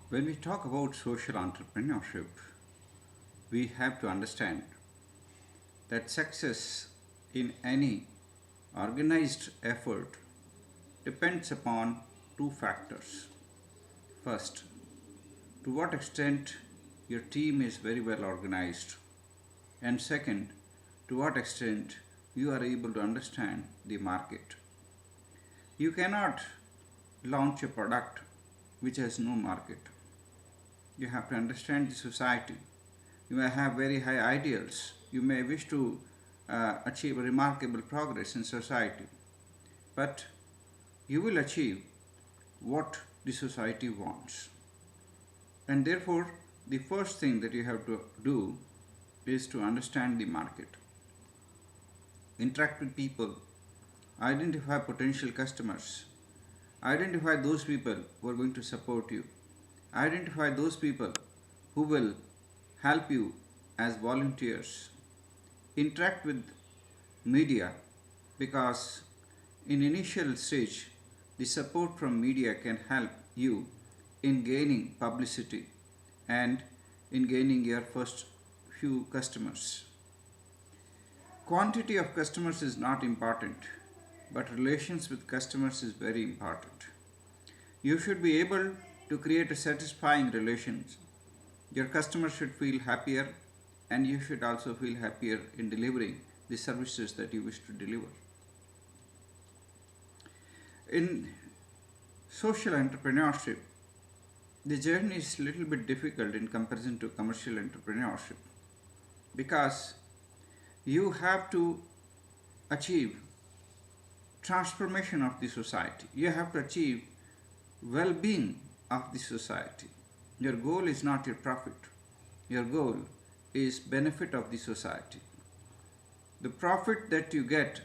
When we talk about social entrepreneurship, we have to understand that success in any organized effort depends upon two factors. First, to what extent your team is very well organized, and second, to what extent you are able to understand the market. You cannot launch a product which has no market. You have to understand the society. You may have very high ideals. You may wish to achieve a remarkable progress in society, but you will achieve what the society wants. And therefore, the first thing that you have to do is to understand the market, interact with people, identify potential customers, identify those people who are going to support you, identify those people who will help you as volunteers, interact with media because in initial stage the support from media can help you in gaining publicity and in gaining your first few customers. Quantity of customers is not important, but relations with customers is very important. You should be able to create a satisfying relations. Your customer should feel happier and you should also feel happier in delivering the services that you wish to deliver. In social entrepreneurship, the journey is a little bit difficult in comparison to commercial entrepreneurship because you have to achieve transformation of the society. You have to achieve well-being of the society. Your goal is not your profit. Your goal is benefit of the society. The profit that you get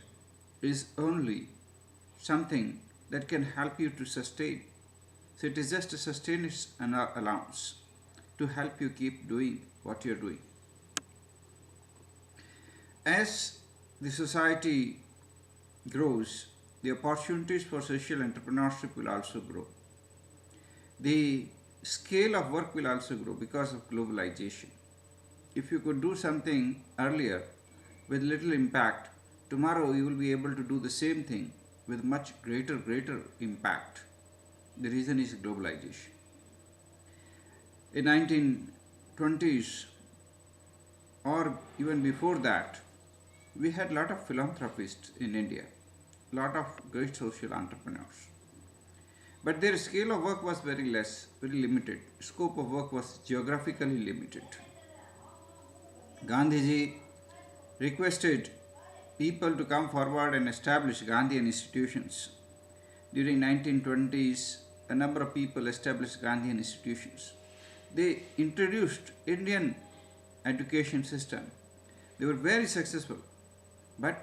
is only something that can help you to sustain. So it is just a sustenance and allowance to help you keep doing what you're doing. As the society grows, the opportunities for social entrepreneurship will also grow. The scale of work will also grow because of globalization. If you could do something earlier with little impact, tomorrow you will be able to do the same thing with much greater impact. The reason is globalization. In 1920s or even before that, we had a lot of philanthropists in India, a lot of great social entrepreneurs. But their scale of work was very less, very limited. Scope of work was geographically limited. Gandhiji requested people to come forward and establish Gandhian institutions. During 1920s, a number of people established Gandhian institutions. They introduced Indian education system. They were very successful, but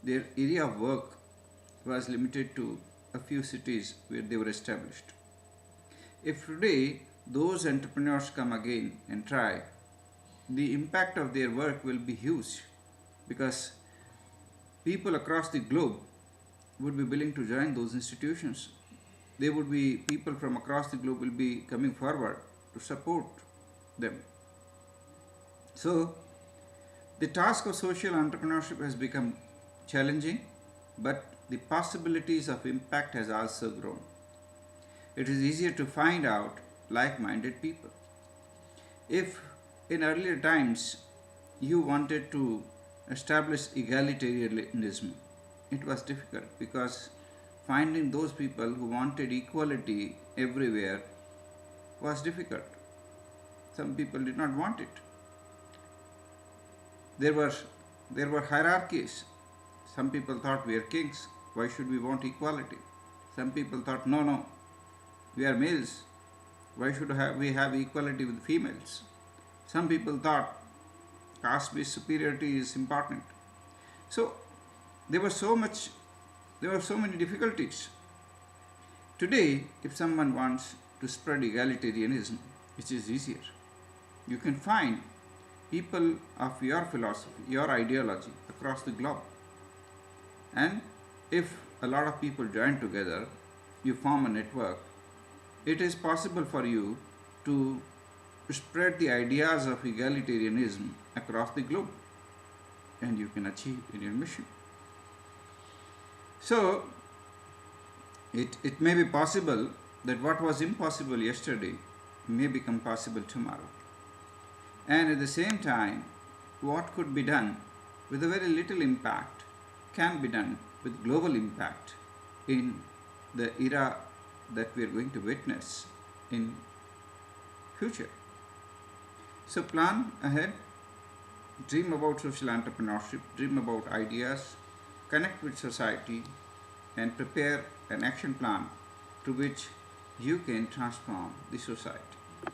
their area of work was limited to a few cities where they were established. If today those entrepreneurs come again and try, the impact of their work will be huge because people across the globe would be willing to join those institutions. There would be people from across the globe will be coming forward to support them. So the task of social entrepreneurship has become challenging, but the possibilities of impact has also grown. It is easier to find out like-minded people. If in earlier times you wanted to establish egalitarianism, it was difficult because finding those people who wanted equality everywhere was difficult. Some people did not want it. There were hierarchies. Some people thought we are kings. Why should we want equality? Some people thought no, we are males. Why should we have equality with females? Some people thought caste-based superiority is important. So there were so many difficulties. Today, if someone wants to spread egalitarianism, it is easier. You can find people of your philosophy, your ideology across the globe. And if a lot of people join together, you form a network, it is possible for you to spread the ideas of egalitarianism across the globe, and you can achieve in your mission. So, it may be possible that what was impossible yesterday may become possible tomorrow. And at the same time, what could be done with a very little impact can be done with global impact in the era that we are going to witness in future. So plan ahead, dream about social entrepreneurship, dream about ideas, connect with society, and prepare an action plan through which you can transform the society.